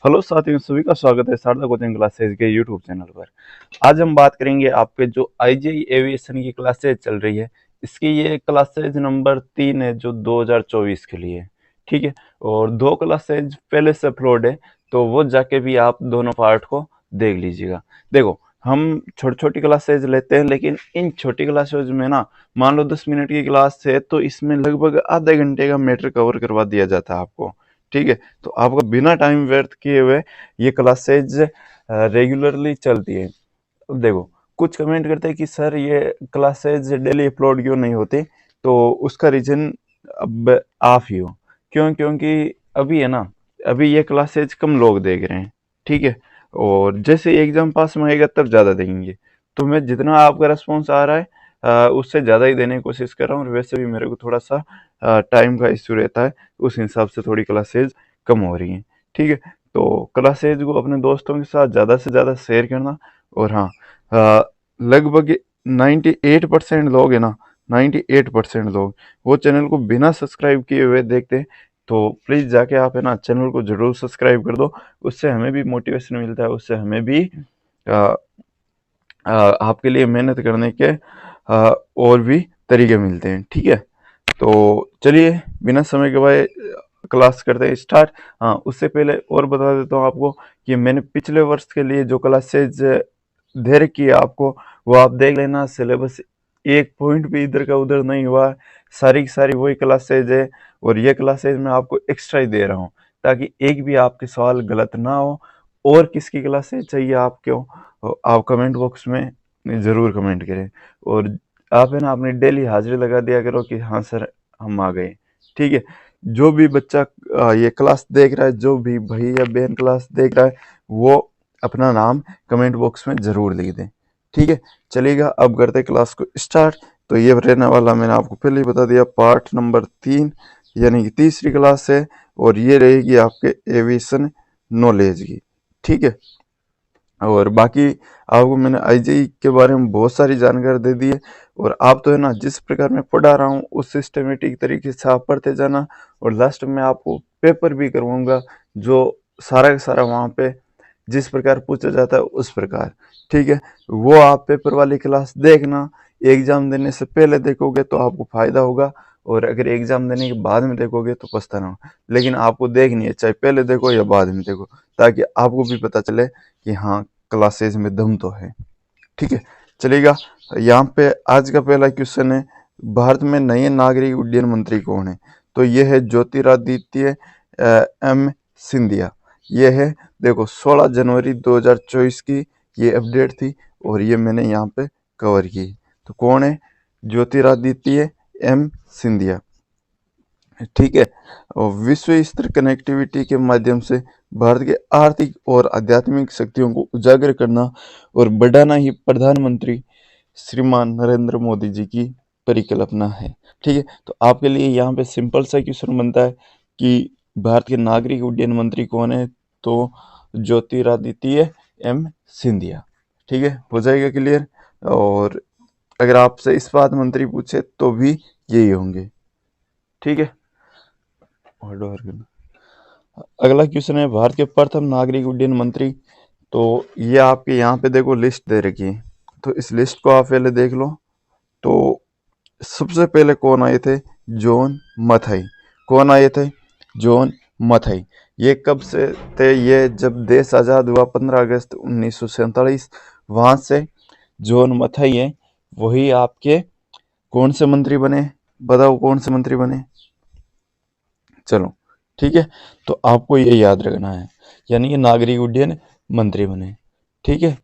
Hello साथियों, सभी का स्वागत है शारदा कोचिंग क्लासेज के यूट्यूब चैनल पर। आज हम बात करेंगे आपके जो आईजीआई एविएशन की क्लासेज चल रही है, इसकी ये क्लासेज नंबर 3 है जो 2024 के लिए। ठीक है, और 2 क्लासेज पहले से अपलोड है, तो वो जाके भी आप दोनों पार्ट को देख लीजिएगा। देखो, हम छोटी छोटी क्लासेज लेते हैं, लेकिन इन छोटी क्लासेज में ना, मान लो 10 मिनट की क्लास है तो इसमें लगभग आधे घंटे का मैटर कवर करवा दिया जाता है आपको। ठीक है, तो आपका बिना टाइम व्यर्थ किए हुए ये क्लासेज रेगुलरली चलती है। अब देखो, कुछ कमेंट करते हैं कि सर ये क्लासेज डेली अपलोड क्यों नहीं होती, तो उसका रीजन अब आप ही हो। क्यों? क्योंकि अभी है ना, अभी ये क्लासेज कम लोग देख रहे हैं। ठीक है, और जैसे एग्जाम पास में आएगा तब ज़्यादा देंगे। तो मैं जितना आपका रिस्पॉन्स आ रहा है उससे ज़्यादा ही देने की कोशिश कर रहा हूँ, और वैसे भी मेरे को थोड़ा सा टाइम का इश्यू रहता है, उस हिसाब से थोड़ी क्लासेज कम हो रही हैं। ठीक है, तो क्लासेज को अपने दोस्तों के साथ ज़्यादा से ज़्यादा शेयर करना। और हाँ, लगभग 98% लोग है ना, 98% लोग वो चैनल को बिना सब्सक्राइब किए हुए देखते हैं। तो प्लीज़ जाके आप है ना चैनल को ज़रूर सब्सक्राइब कर दो। उससे हमें भी मोटिवेशन मिलता है, उससे हमें भी आ, आपके लिए मेहनत करने के और भी तरीके मिलते हैं। ठीक है, तो चलिए बिना समय गवाए क्लास करते हैं स्टार्ट। हाँ, उससे पहले और बता देता हूँ आपको कि मैंने पिछले वर्ष के लिए जो क्लासेज दे रखी है आपको, वो आप देख लेना। सिलेबस एक पॉइंट भी इधर का उधर नहीं हुआ, सारी की सारी वही क्लासेज है। और ये क्लासेज मैं आपको एक्स्ट्रा ही दे रहा हूँ, ताकि एक भी आपके सवाल गलत ना हो। और किसकी क्लासेज चाहिए आपको, आप कमेंट बॉक्स में ज़रूर कमेंट करें। और आप है ना अपनी डेली हाजिरी लगा दिया करो कि हाँ सर हम आ गए। ठीक है, जो भी बच्चा ये क्लास देख रहा है, जो भी भाई या बहन क्लास देख रहा है, वो अपना नाम कमेंट बॉक्स में ज़रूर लिख दें। ठीक है, चलिएगा अब करते क्लास को स्टार्ट। तो ये रहने वाला, मैंने आपको पहले ही बता दिया, पार्ट नंबर 3 यानी कि तीसरी क्लास है। और ये रहेगी आपके एविएशन नॉलेज की। ठीक है, और बाकी आपको मैंने आईजीआई के बारे में बहुत सारी जानकारी दे दी है। और आप तो है ना, जिस प्रकार मैं पढ़ा रहा हूँ उस सिस्टमेटिक तरीके से आप पढ़ते जाना। और लास्ट में आपको पेपर भी करवाऊंगा, जो सारा का सारा वहाँ पे जिस प्रकार पूछा जाता है उस प्रकार। ठीक है, वो आप पेपर वाली क्लास देखना। एग्जाम देने से पहले देखोगे तो आपको फायदा होगा, और अगर एग्जाम देने के बाद में देखोगे तो पछताना होगा। लेकिन आपको देखनी है, चाहे पहले देखो या बाद में देखो, ताकि आपको भी पता चले कि हाँ क्लासेज में दम तो है। ठीक है, चलेगा। यहाँ पे आज का पहला क्वेश्चन है, भारत में नए नागरिक उड्डयन मंत्री कौन है? तो ये है ज्योतिरादित्य एम सिंधिया। ये है, देखो 16 जनवरी 2024 की ये अपडेट थी, और ये मैंने यहाँ पे कवर की। तो कौन है? ज्योतिरादित्य एम सिंधिया। ठीक है, और विश्व स्तर कनेक्टिविटी के माध्यम से भारत के आर्थिक और आध्यात्मिक शक्तियों को उजागर करना और बढ़ाना ही प्रधानमंत्री श्रीमान नरेंद्र मोदी जी की परिकल्पना है। ठीक है, तो आपके लिए यहाँ पे सिंपल सा क्वेश्चन बनता है कि भारत के नागरिक उड्डयन मंत्री कौन है? तो ज्योतिरादित्य एम सिंधिया। ठीक है, हो जाएगा क्लियर। और अगर आपसे इस बात मंत्री पूछे तो भी यही होंगे। ठीक है, अगला क्वेश्चन है, भारत के प्रथम नागरिक उड्डयन मंत्री। तो ये आपके यहाँ पे देखो लिस्ट दे रखी है, तो इस लिस्ट को आप पहले देख लो। तो सबसे पहले कौन आए थे? जॉन मथाई। कौन आए थे? जॉन मथाई। ये कब से थे? ये जब देश आज़ाद हुआ 15 अगस्त 1947, वहाँ से जॉन मथाई है, वही आपके कौन से मंत्री बने? बताओ कौन से मंत्री बने? चलो ठीक है, तो आपको ये याद रखना है, यानी कि नागरिक उड्डयन मंत्री बने। ठीक है,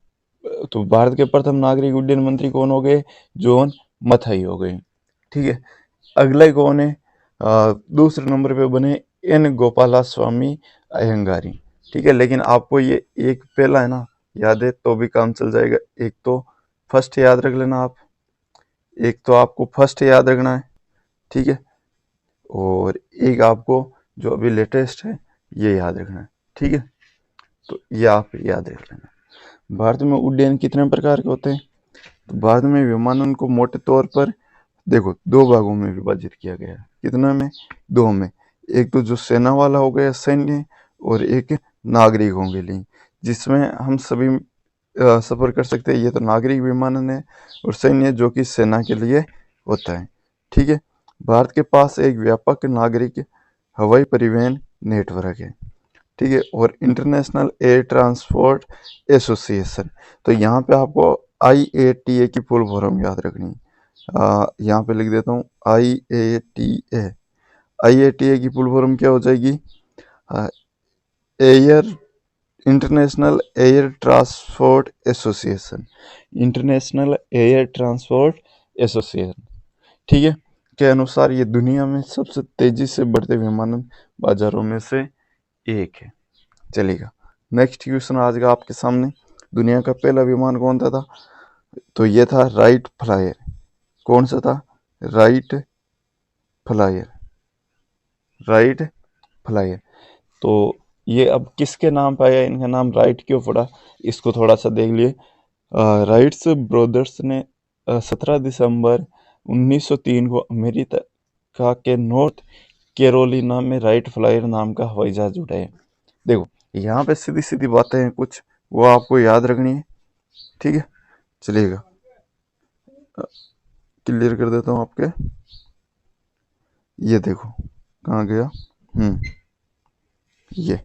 तो भारत के प्रथम नागरिक उड्डयन मंत्री कौन हो गए? जॉन मथाई हो गए। ठीक है, अगला कौन है? दूसरे नंबर पे बने एन गोपाला स्वामी अयंगारी। ठीक है, लेकिन आपको ये एक पहला है ना याद है तो भी काम चल जाएगा। एक तो फर्स्ट याद रख लेना आप, एक तो आपको फर्स्ट याद रखना है। ठीक है, और एक आपको जो अभी लेटेस्ट है ये याद रखना है। ठीक है, तो ये आप याद रख लेना। भारत में उड्डयन कितने प्रकार के होते हैं? तो भारत में विमानन को मोटे तौर पर देखो 2 भागों में विभाजित किया गया है। कितना में? 2 में। एक तो जो सेना वाला हो गया सैन्य, और एक नागरिकों के लिए, जिसमें हम सभी सफ़र कर सकते हैं। ये तो नागरिक विमानन है। और सैन्य जो कि सेना के लिए होता है। ठीक है। भारत के पास एक व्यापक नागरिक हवाई परिवहन नेटवर्क है। ठीक है। और इंटरनेशनल एयर ट्रांसपोर्ट एसोसिएशन, तो यहाँ पे आपको IATA की फुल फॉर्म याद रखनी है। यहाँ पे लिख देता हूँ IATA। IATA की फुल फॉर्म क्या हो जाएगी? Air international air transport association. International air transport association, ठीक है, के अनुसार ये दुनिया में सबसे तेजी से बढ़ते विमानन बाजारों में से एक है। चलेगा। नेक्स्ट क्वेश्चन आज का आपके सामने, दुनिया का पहला विमान कौन था? तो ये था राइट फ्लायर। कौन सा था? Right flyer. Right flyer. तो ये अब किसके नाम पे आया? इनका नाम राइट क्यों पड़ा, इसको थोड़ा सा देख लिए। राइट्स ब्रदर्स ने 17 दिसंबर 1903 को अमेरिका के नॉर्थ कैरोलिना में राइट फ्लायर नाम का हवाई जहाज उड़ाया। देखो यहाँ पे सीधी सीधी बातें हैं कुछ, वो आपको याद रखनी है। ठीक है, चलिएगा क्लियर कर देता हूँ आपके। ये देखो कहाँ गया। ये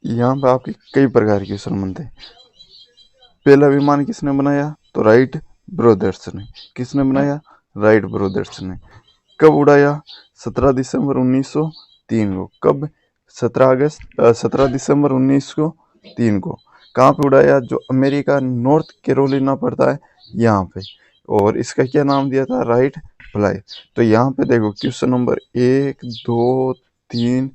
यहाँ पे आपके कई प्रकार के क्वेश्चन बनते हैं। पहला विमान किसने बनाया? तो राइट ब्रदर्स ने। किसने बनाया? राइट ब्रदर्स ने। कब उड़ाया? 17 दिसंबर 1903 को। कब? 17 दिसंबर 1903 को। कहाँ पे उड़ाया? जो अमेरिका नॉर्थ कैरोलिना पड़ता है यहाँ पे। और इसका क्या नाम दिया था? Right flyer. तो यहाँ पे देखो क्वेश्चन नंबर 1, 2, 3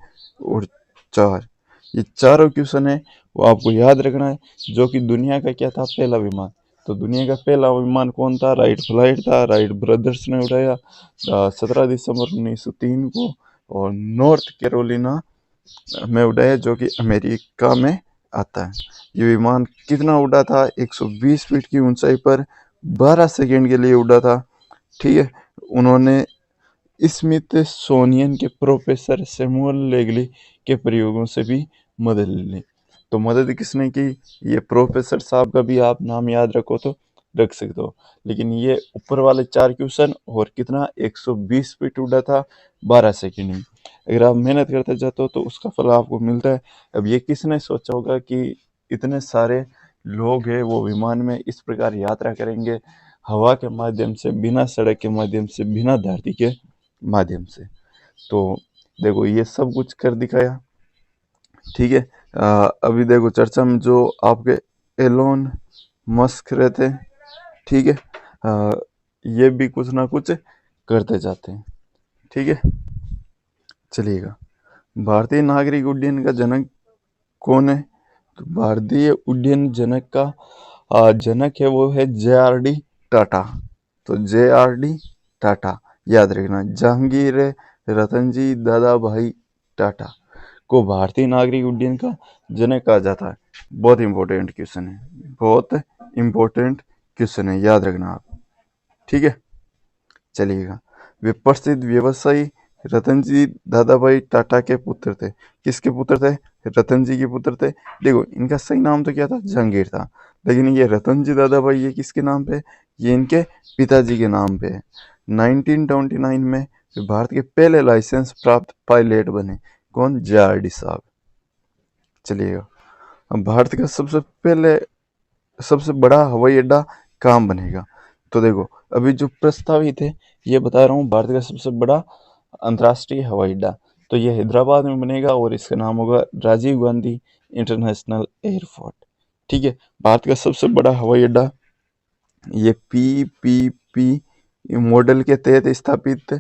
और 4, ये चारों क्वेश्चन है वो आपको याद रखना है। जो कि दुनिया का क्या था? पहला विमान। तो दुनिया का पहला विमान कौन था? राइट फ्लाइट था। राइट ब्रदर्स ने उड़ाया 17 दिसंबर 1903 को, और नॉर्थ कैरोलिना में उड़ाया, जो कि अमेरिका में आता है। ये विमान कितना उड़ा था? 120 फीट की ऊंचाई पर 12 सेकेंड के लिए उड़ा था। ठीक है। उन्होंने स्मिथसोनियन के प्रोफेसर सैमुअल लेगली के प्रयोगों से भी मदद ली। तो मदद किसने की? ये प्रोफेसर साहब का भी आप नाम याद रखो तो रख सकते हो। लेकिन ये ऊपर वाले 4 क्वेश्चन और कितना 120 फीट उड़ा था 12 सेकेंड में। अगर आप मेहनत करते जाते हो तो उसका फल आपको मिलता है। अब ये किसने सोचा होगा कि इतने सारे लोग हैं वो विमान में इस प्रकार यात्रा करेंगे, हवा के माध्यम से, बिना सड़क के माध्यम से, बिना धरती के माध्यम से। तो देखो ये सब कुछ कर दिखाया। ठीक है। अभी देखो चर्चा में जो आपके एलोन मस्क रहते हैं, ठीक है, ये भी कुछ ना कुछ करते जाते हैं। ठीक है, चलिएगा। भारतीय नागरिक उड्डयन का जनक कौन है? तो भारतीय उड्डयन जनक का जनक है वो है JRD टाटा। तो JRD टाटा याद रखना। जहांगीर रतनजी दादाभाई टाटा को भारतीय नागरिक उड्डयन का जनक कहा जाता है। बहुत इंपॉर्टेंट क्वेश्चन है, बहुत इंपॉर्टेंट क्वेश्चन है, याद रखना आप। ठीक है, चलिएगा। वे प्रसिद्ध व्यवसायी रतनजी दादाभाई टाटा के पुत्र थे। किसके पुत्र थे? रतन जी के पुत्र थे। देखो इनका सही नाम तो क्या था? जहांगीर था। लेकिन ये रतनजी दादाभाई ये किसके नाम पे? ये इनके पिताजी के नाम पे है। 1929 में वे भारत के पहले लाइसेंस प्राप्त पायलट बने। कौन? JRD साहब। चलिएगा। अब भारत का सबसे बड़ा हवाई अड्डा कहाँ बनेगा? तो देखो अभी जो प्रस्तावित है ये बता रहा हूँ, भारत का सबसे बड़ा अंतर्राष्ट्रीय हवाई अड्डा, तो ये हैदराबाद में बनेगा और इसका नाम होगा राजीव गांधी इंटरनेशनल एयरपोर्ट। ठीक है। भारत का सबसे बड़ा हवाई अड्डा ये PPP मॉडल के तहत स्थापित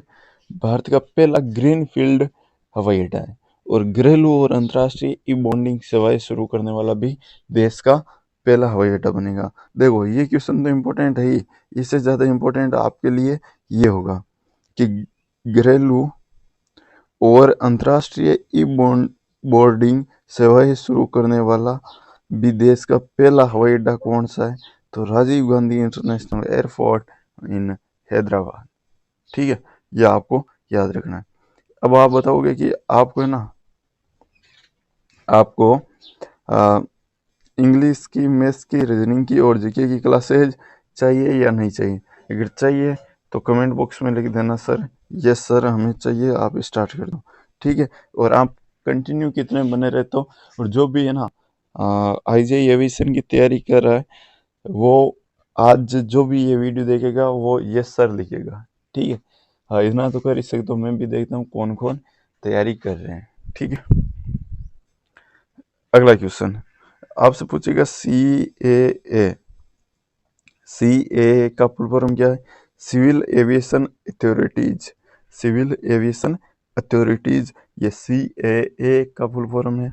भारत का पहला ग्रीन फील्ड हवाई अड्डा है, और घरेलू और अंतर्राष्ट्रीय ई बॉन्डिंग सेवाएं शुरू करने वाला भी देश का पहला हवाई अड्डा बनेगा। देखो ये क्वेश्चन तो इम्पोर्टेंट है ही, इससे ज़्यादा इम्पोर्टेंट आपके लिए ये होगा कि घरेलू और अंतर्राष्ट्रीय ई बोर्डिंग सेवाएं शुरू करने वाला भी देश का पहला हवाई अड्डा कौन सा है? तो Rajiv Gandhi international airport in Hyderabad. ठीक है, यह आपको याद रखना है। अब आप बताओगे कि आपको है ना आपको इंग्लिश की, मैथ्स की, रीजनिंग की और जीके की क्लासेज चाहिए या नहीं चाहिए। अगर चाहिए तो कमेंट बॉक्स में लिख देना सर यस सर हमें चाहिए, आप स्टार्ट कर दो, ठीक है। और आप कंटिन्यू कितने बने रहते हो, और जो भी है ना आईजेई एविएशन की तैयारी कर रहा है वो आज जो भी ये वीडियो देखेगा वो यस सर लिखेगा, ठीक है। हाँ, इतना तो कर ही सकते हो। मैं भी देखता हूँ कौन कौन तैयारी कर रहे हैं, ठीक है। अगला क्वेश्चन आपसे पूछेगा CAA। CAA का फुल फॉर्म क्या है? Civil aviation authorities. Civil aviation authorities, ये CAA का फुल फॉर्म है।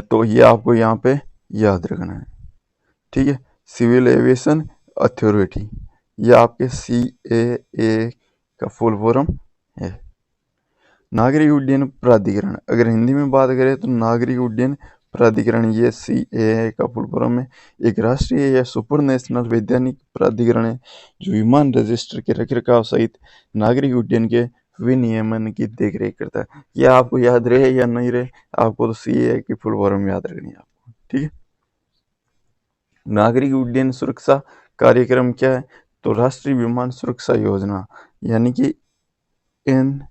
तो ये आपको यहाँ पे याद रखना है, ठीक है। सिविल एविएशन अथॉरिटी, ये आपके CAA का फुल फॉर्म है। नागरिक उड्डयन प्राधिकरण, अगर हिंदी में बात करें तो नागरिक उड्डयन प्राधिकरण, ये CAA का फुल फॉर्म है। एक राष्ट्रीय या सुपर नेशनल वैज्ञानिक प्राधिकरण है जो विमान रजिस्टर के रखरखाव सहित नागरिक उड्डयन के विनियमन की देखरेख करता है। ये आपको याद रहे या नहीं रहे, आपको तो CAA की फुल फॉर्म याद रखनी है आपको, ठीक है। नागरिक उड्डयन सुरक्षा कार्यक्रम क्या है? तो राष्ट्रीय विमान सुरक्षा योजना, यानी कि NASV,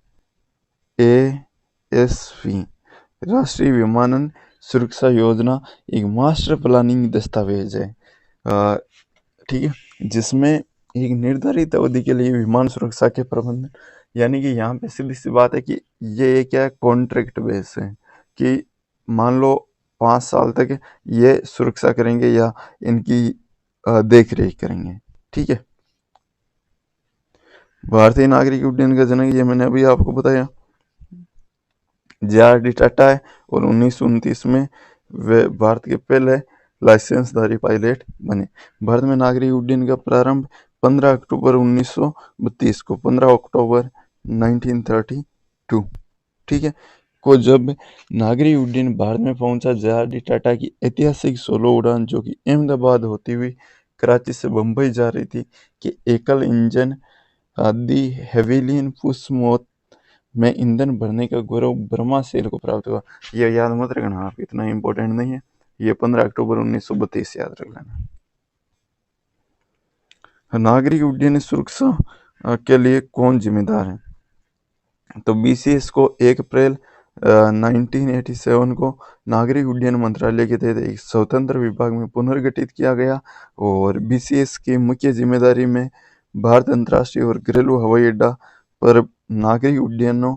राष्ट्रीय विमानन सुरक्षा योजना एक मास्टर प्लानिंग दस्तावेज है, ठीक है, जिसमें एक निर्धारित अवधि के लिए विमान सुरक्षा के प्रबंधन, यानी कि यहाँ पे सीधी सी बात है कि ये क्या कॉन्ट्रैक्ट बेस है कि मान लो 5 साल तक ये सुरक्षा करेंगे या इनकी देख रेख करेंगे, ठीक है। भारतीय नागरिक उड्डयन का जनक ये मैंने अभी आपको बताया JRD टाटा है, और 1929 में वे भारत के पहले लाइसेंसधारी पायलट बने। भारत में नागरिक उड्डयन का प्रारंभ 15 अक्टूबर 1932 को, 15 अक्टूबर 1932, ठीक है, को जब नागरिक उड्डयन भारत में पहुंचा। JRD टाटा की ऐतिहासिक सोलो उड़ान, जो कि अहमदाबाद होती हुई कराची से बम्बई जा रही थी, कि एकल इंजन आदि हेविलियन पुष्पमोत में ईंधन भरने का गौरव ब्रह्मा सेल को प्राप्त हुआ। ये याद मत रखना आप, इतना इम्पोर्टेंट नहीं है, ये 15 अक्टूबर 1932 याद रख लेना। नागरिक उड्डयन सुरक्षा के लिए कौन जिम्मेदार है? तो BCS को 1 अप्रैल 1987 को नागरिक उड्डयन मंत्रालय के तहत एक स्वतंत्र विभाग में पुनर्गठित किया गया, और BCS की मुख्य जिम्मेदारी में भारत अंतर्राष्ट्रीय और घरेलू हवाई अड्डा पर नागरिक उड्डयनों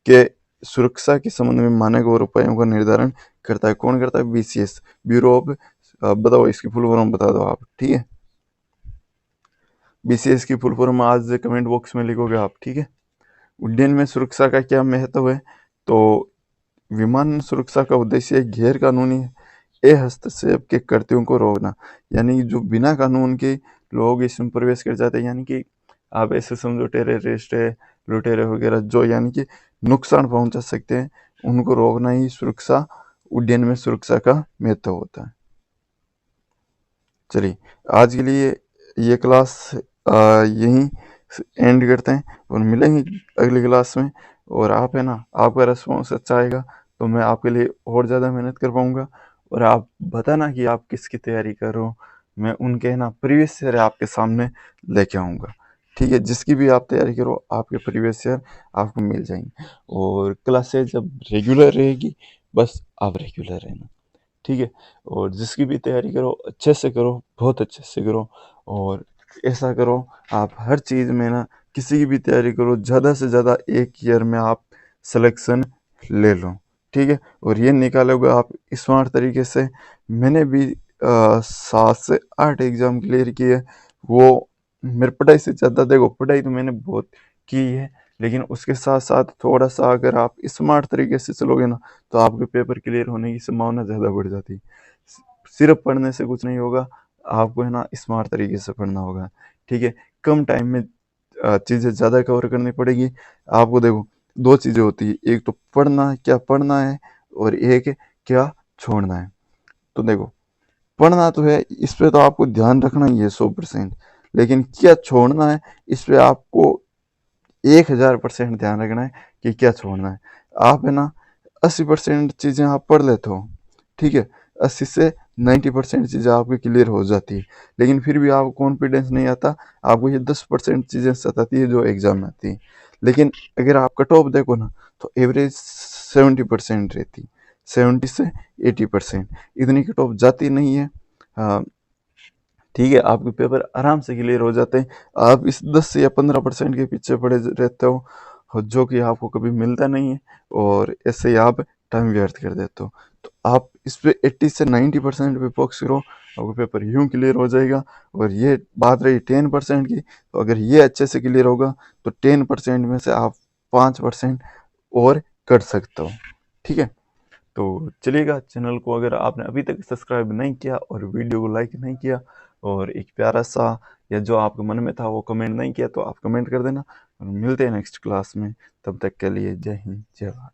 के सुरक्षा के संबंध में मानक और उपायों का निर्धारण करता है। कौन करता है? BCS, ब्यूरो ऑफ, बताओ इसकी फुल फॉर्म बता दो आप, ठीक है। BCS की फुल फॉर्म आज कमेंट बॉक्स में लिखोगे आप, ठीक है। उड्डयन में सुरक्षा का क्या महत्व है? तो विमान सुरक्षा का उद्देश्य गैर कानूनी हस्तक्षेप के कृत्यों को रोकना, यानी जो बिना कानून के लोग इसमें प्रवेश कर जाते हैं, यानी कि आप ऐसे समझो टेररिस्ट है, लुटेरे वगैरह, जो यानी कि नुकसान पहुंचा सकते हैं, उनको रोकना ही सुरक्षा, उड्डयन में सुरक्षा का महत्व होता है। चलिए आज के लिए ये क्लास यहीं एंड करते हैं, और मिलेंगे अगली क्लास में। और आप है ना, आपका रिस्पॉन्स अच्छा आएगा तो मैं आपके लिए और ज़्यादा मेहनत कर पाऊँगा। और आप बताना कि आप किसकी तैयारी कर रहे हो, मैं उनके है ना प्रीवियस ईयर आपके सामने लेके आऊँगा, ठीक है। जिसकी भी आप तैयारी करो आपके प्रीवियस ईयर आपको मिल जाएंगे। और क्लासेज जब रेगुलर रहेगी, बस आप रेगुलर रहना, ठीक है। और जिसकी भी तैयारी करो अच्छे से करो, बहुत अच्छे से करो। और ऐसा करो आप हर चीज़ में ना, किसी की भी तैयारी करो, ज़्यादा से ज़्यादा एक ईयर में आप सिलेक्शन ले लो, ठीक है। और ये निकालोगे आप स्मार्ट तरीके से। मैंने भी 7 से 8 एग्ज़ाम क्लियर किए। वो मेरे पढ़ाई से ज़्यादा, देखो पढ़ाई तो मैंने बहुत की है, लेकिन उसके साथ साथ थोड़ा सा अगर आप स्मार्ट तरीके से चलोगे ना, तो आपके पेपर क्लियर होने की संभावना ज़्यादा बढ़ जाती है। सिर्फ पढ़ने से कुछ नहीं होगा, आपको है ना स्मार्ट तरीके से पढ़ना होगा, ठीक है। कम टाइम में चीज़ें ज़्यादा कवर करनी पड़ेगी आपको। देखो 2 चीज़ें होती है, एक तो पढ़ना, क्या पढ़ना है, और एक है क्या छोड़ना है। तो देखो पढ़ना तो है, इस पे तो आपको ध्यान रखना ही है 100%, लेकिन क्या छोड़ना है इस पे आपको 1000% ध्यान रखना है कि क्या छोड़ना है। आप है ना 80% चीज़ें आप पढ़ लेते हो, ठीक है, 80 से 90% चीज़ें आपकी क्लियर हो जाती है, लेकिन फिर भी आपको कॉन्फिडेंस नहीं आता, आपको ये 10% चीज़ें सताती है जो एग्ज़ाम में आती है। लेकिन अगर आप कट ऑफ देखो ना, तो एवरेज 70% रहती, 70 से 80%, इतनी कट ऑफ जाती नहीं है। हाँ, ठीक है, आपके पेपर आराम से क्लियर हो जाते हैं। आप इस 10 से या 15% के पीछे पड़े रहते हो, जो कि आपको कभी मिलता नहीं है, और ऐसे ही आप टाइम व्यर्थ कर देते हो। तो आप इस पे 80 से 90% पे फोकस करो, आपका पेपर यूं क्लियर हो जाएगा। और ये बात रही 10% की, तो अगर ये अच्छे से क्लियर होगा तो 10% में से आप 5% और कर सकते हो, ठीक है। तो चलिएगा, चैनल को अगर आपने अभी तक सब्सक्राइब नहीं किया और वीडियो को लाइक नहीं किया और एक प्यारा सा या जो आपके मन में था वो कमेंट नहीं किया, तो आप कमेंट कर देना। और मिलते हैं नेक्स्ट क्लास में, तब तक के लिए जय हिंद जय भारत।